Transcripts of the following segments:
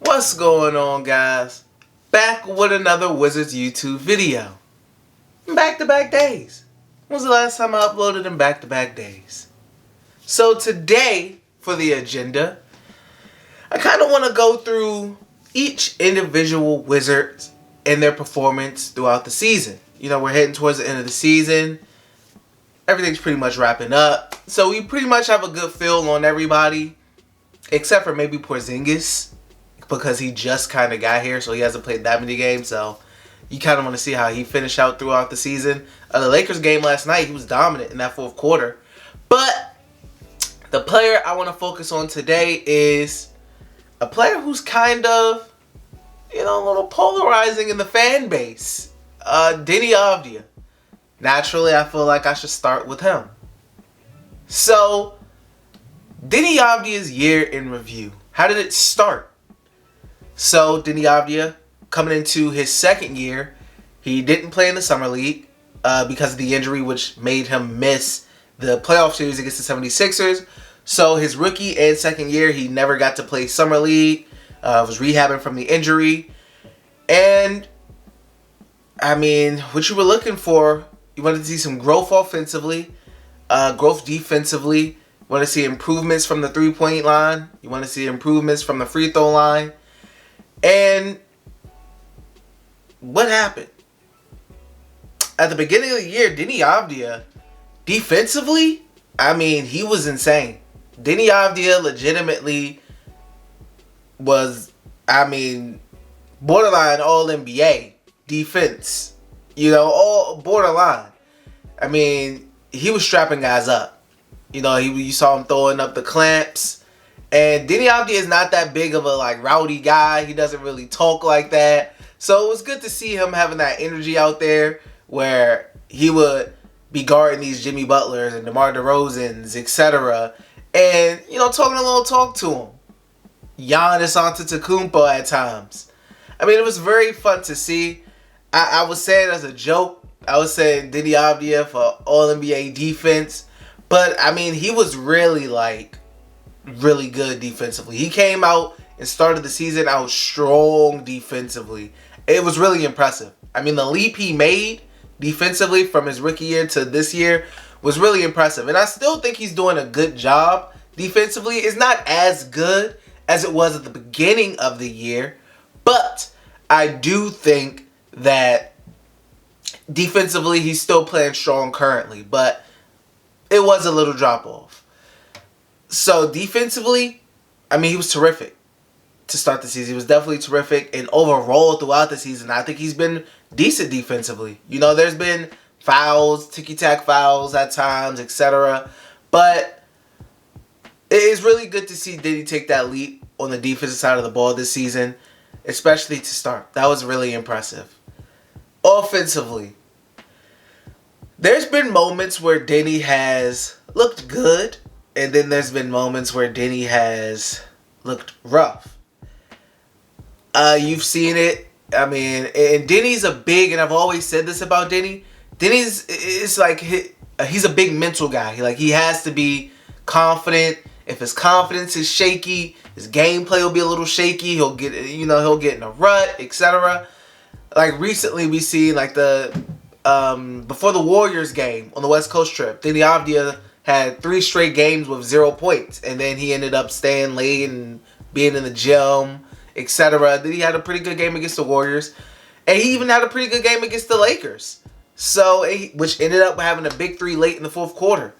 What's going on, guys? Back with another Wizards YouTube video. Back-to-back days. When was the last time I uploaded in back-to-back days? So today, for the agenda, I kind of want to go through each individual Wizard and their performance throughout the season. You know, we're heading towards the end of the season. Everything's pretty much wrapping up. So we pretty much have a good feel on everybody. Except for maybe Porzingis. Because he just kind of got here. So he hasn't played that many games. So you kind of want to see how he finished out throughout the season. The Lakers game last night, he was dominant in that fourth quarter. But the player I want to focus on today is a player who's kind of, you know, a little polarizing in the fan base. Deni Avdija. Naturally, I feel like I should start with him. So, Deni Avdija's year in review. How did it start? So, Deni Avdija, coming into his second year, he didn't play in the Summer League because of the injury, which made him miss the playoff series against the 76ers. So, his rookie and second year, he never got to play Summer League. Was rehabbing from the injury. And, I mean, what you were looking for, you wanted to see some growth offensively, growth defensively. You want to see improvements from the three-point line. You want to see improvements from the free throw line. And what happened? At the beginning of the year, Deni Avdija, defensively, I mean, he was insane. Deni Avdija legitimately was, I mean, borderline All-NBA defense. You know, all borderline. I mean, he was strapping guys up. You know, you saw him throwing up the clamps. And Deni Avdija is not that big of a like rowdy guy. He doesn't really talk like that. So it was good to see him having that energy out there where he would be guarding these Jimmy Butlers and DeMar DeRozans, etc. And, you know, talking a little talk to him. Giannis Antetokounmpo at times. I mean, it was very fun to see. I was saying as a joke, I was saying Deni Avdija for All-NBA defense. But, I mean, he was really, like, really good defensively. He came out and started the season out strong defensively. It was really impressive. I mean, the leap he made defensively from his rookie year to this year was really impressive. And I still think he's doing a good job defensively. It's not as good as it was at the beginning of the year. But I do think that defensively he's still playing strong currently, but it was a little drop off. So defensively, I mean, he was terrific to start the season. He was definitely terrific, and overall throughout the season, I think he's been decent defensively. You know, there's been fouls, ticky-tack fouls at times, etc. But it is really good to see Deni take that leap on the defensive side of the ball this season, especially to start. That was really impressive. Offensively, there's been moments where Deni has looked good, and then there's been moments where Deni has looked rough. You've seen it. I mean, and Deni's a big, and I've always said this about Deni. Deni's, it's like he's a big mental guy. He has to be confident. If his confidence is shaky, his gameplay will be a little shaky. He'll get in a rut, etc. Like recently, we seen like the before the Warriors game on the West Coast trip, Deni Avdija had 3 straight games with 0 points, and then he ended up staying late and being in the gym, etc. Then he had a pretty good game against the Warriors, and he even had a pretty good game against the Lakers. So, which ended up having a big 3 late in the fourth quarter.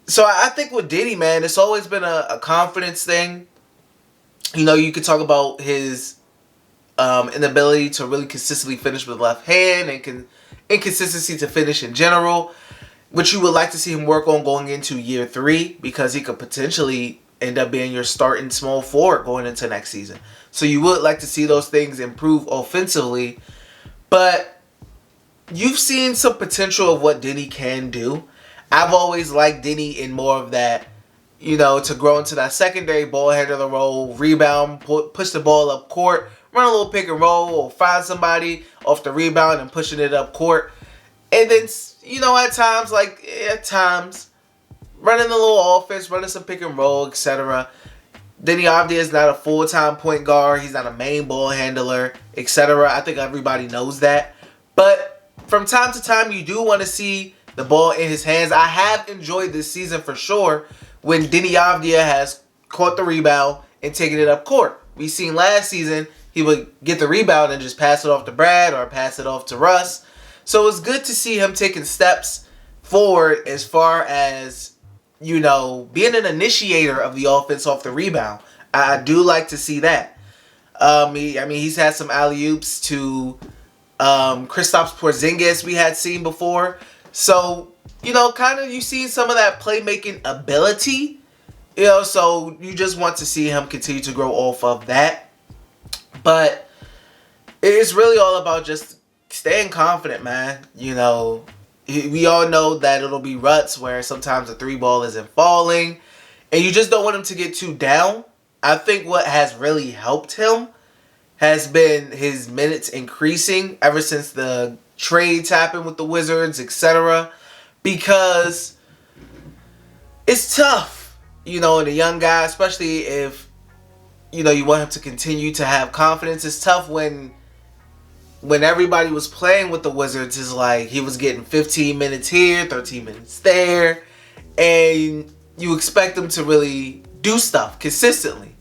So I think with Deni, man, it's always been a confidence thing. You know, you could talk about his inability to really consistently finish with left hand and inconsistency to finish in general, which you would like to see him work on going into year 3, because he could potentially end up being your starting small forward going into next season. So you would like to see those things improve offensively, but you've seen some potential of what Deni can do. I've always liked Deni in more of that, you know, to grow into that secondary ball handler role, rebound, push the ball up court, run a little pick and roll, or find somebody off the rebound and pushing it up court. And then, you know, at times, running a little offense, running some pick and roll, etc. Deni Avdija is not a full-time point guard. He's not a main ball handler, etc. I think everybody knows that. But from time to time, you do want to see the ball in his hands. I have enjoyed this season for sure when Deni Avdija has caught the rebound and taken it up court. We seen last season he would get the rebound and just pass it off to Brad or pass it off to Russ. So it's good to see him taking steps forward as far as, you know, being an initiator of the offense off the rebound. I do like to see that. He's had some alley-oops to Kristaps Porzingis we had seen before. So, you know, kind of you've seen some of that playmaking ability. You know, so you just want to see him continue to grow off of that. But it's really all about just staying confident, man. You know, we all know that it'll be ruts where sometimes the three ball isn't falling. And you just don't want him to get too down. I think what has really helped him has been his minutes increasing ever since the trades happened with the Wizards, etc. Because it's tough, you know, in a young guy, especially if, you know, you want him to continue to have confidence. It's tough when everybody was playing with the Wizards, is like he was getting 15 minutes here, 13 minutes there, and you expect him to really do stuff consistently.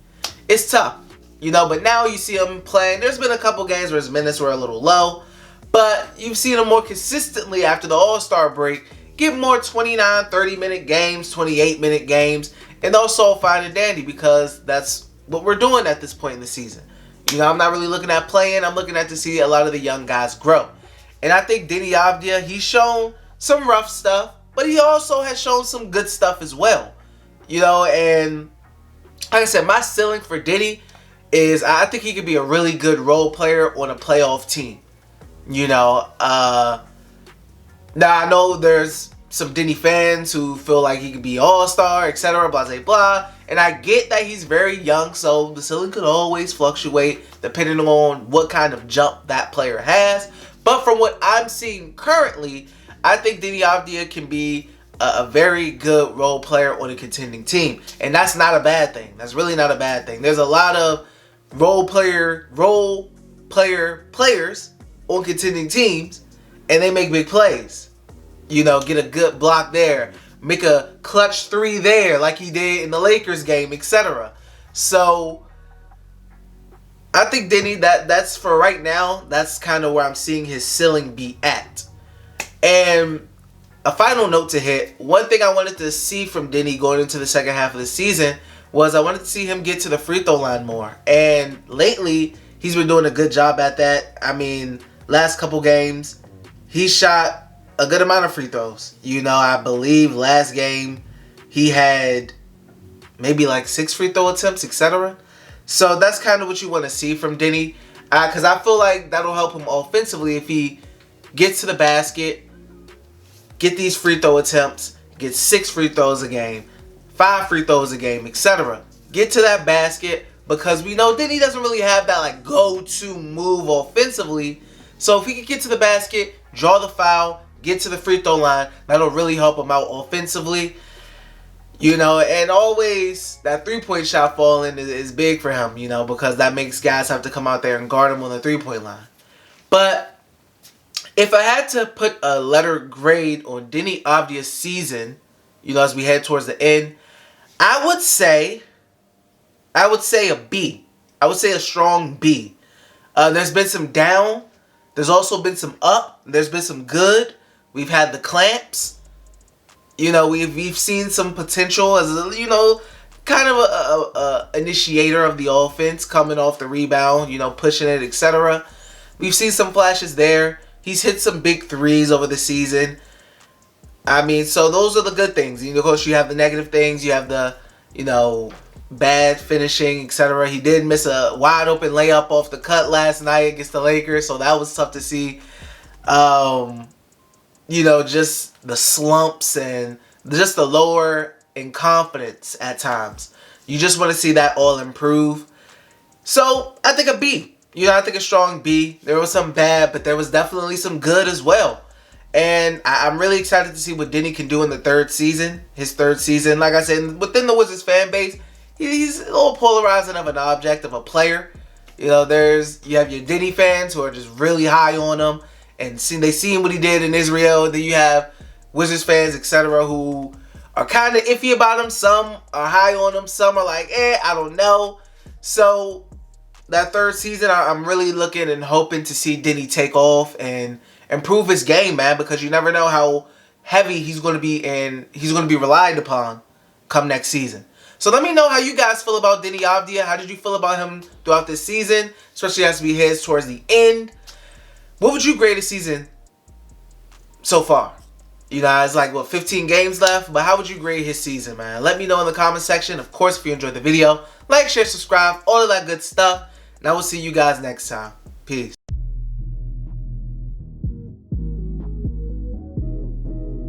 It's tough, you know, but now you see him playing. There's been a couple games where his minutes were a little low, but you've seen him more consistently after the All-Star break, get more 29, 30-minute games, 28-minute games, and also fine and dandy because that's what we're doing at this point in the season. You know, I'm not really looking at playing. I'm looking at to see a lot of the young guys grow. And I think Deni Avdija, he's shown some rough stuff, but he also has shown some good stuff as well. You know, and like I said, my ceiling for Deni is I think he could be a really good role player on a playoff team. You know, now I know there's some Deni fans who feel like he could be all-star, etc., blah, blah, blah. And I get that he's very young, so the ceiling could always fluctuate depending on what kind of jump that player has. But from what I'm seeing currently, I think Deni Avdija can be a very good role player on a contending team. And that's not a bad thing. That's really not a bad thing. There's a lot of role player players on contending teams, and they make big plays. You know, get a good block there, make a clutch three there like he did in the Lakers game, etc. So I think Deni, that's for right now, that's kind of where I'm seeing his ceiling be at. And a final note to hit, one thing I wanted to see from Deni going into the second half of the season was I wanted to see him get to the free throw line more. And lately, he's been doing a good job at that. I mean, last couple games, he shot a good amount of free throws. You know, I believe last game he had maybe like 6 free throw attempts, etc. So that's kind of what you want to see from Deni. Because I feel like that'll help him offensively if he gets to the basket, get these free throw attempts, get 6 free throws a game, 5 free throws a game, etc. Get to that basket, because we know Deni doesn't really have that like go-to move offensively. So if he can get to the basket, draw the foul, get to the free throw line, that'll really help him out offensively. You know, and always that three-point shot falling is big for him, you know, because that makes guys have to come out there and guard him on the three-point line. But if I had to put a letter grade on Deni Avdija's season, you know, as we head towards the end, I would say a B. I would say a strong B. There's been some down. There's also been some up. There's been some good. We've had the clamps. You know, we've seen some potential as a, you know, kind of a initiator of the offense, coming off the rebound, you know, pushing it, etc. We've seen some flashes there. He's hit some big threes over the season. I mean, so those are the good things. You know, of course, you have the negative things. You have the, you know, bad finishing, etc. He did miss a wide open layup off the cut last night against the Lakers, so that was tough to see. You know, just the slumps and just the lower in confidence at times. You just want to see that all improve. So I think a B. You know, I think a strong B. There was some bad, but there was definitely some good as well. And I'm really excited to see what Deni can do in the third season. His third season. Like I said, within the Wizards fan base, he's a little polarizing of an object, of a player. You know, you have your Deni fans who are just really high on him, and they seen what he did in Israel. Then you have Wizards fans, etc., who are kind of iffy about him. Some are high on him. Some are like, I don't know. So that third season, I'm really looking and hoping to see Deni take off and improve his game, man, because you never know how heavy he's going to be and he's going to be relied upon come next season. So let me know how you guys feel about Deni Avdija. How did you feel about him throughout this season, especially as we head towards the end? What would you grade the season so far? You know, it's like, 15 games left, but how would you grade his season, man? Let me know in the comment section. Of course, if you enjoyed the video, like, share, subscribe, all of that good stuff. And I will see you guys next time. Peace.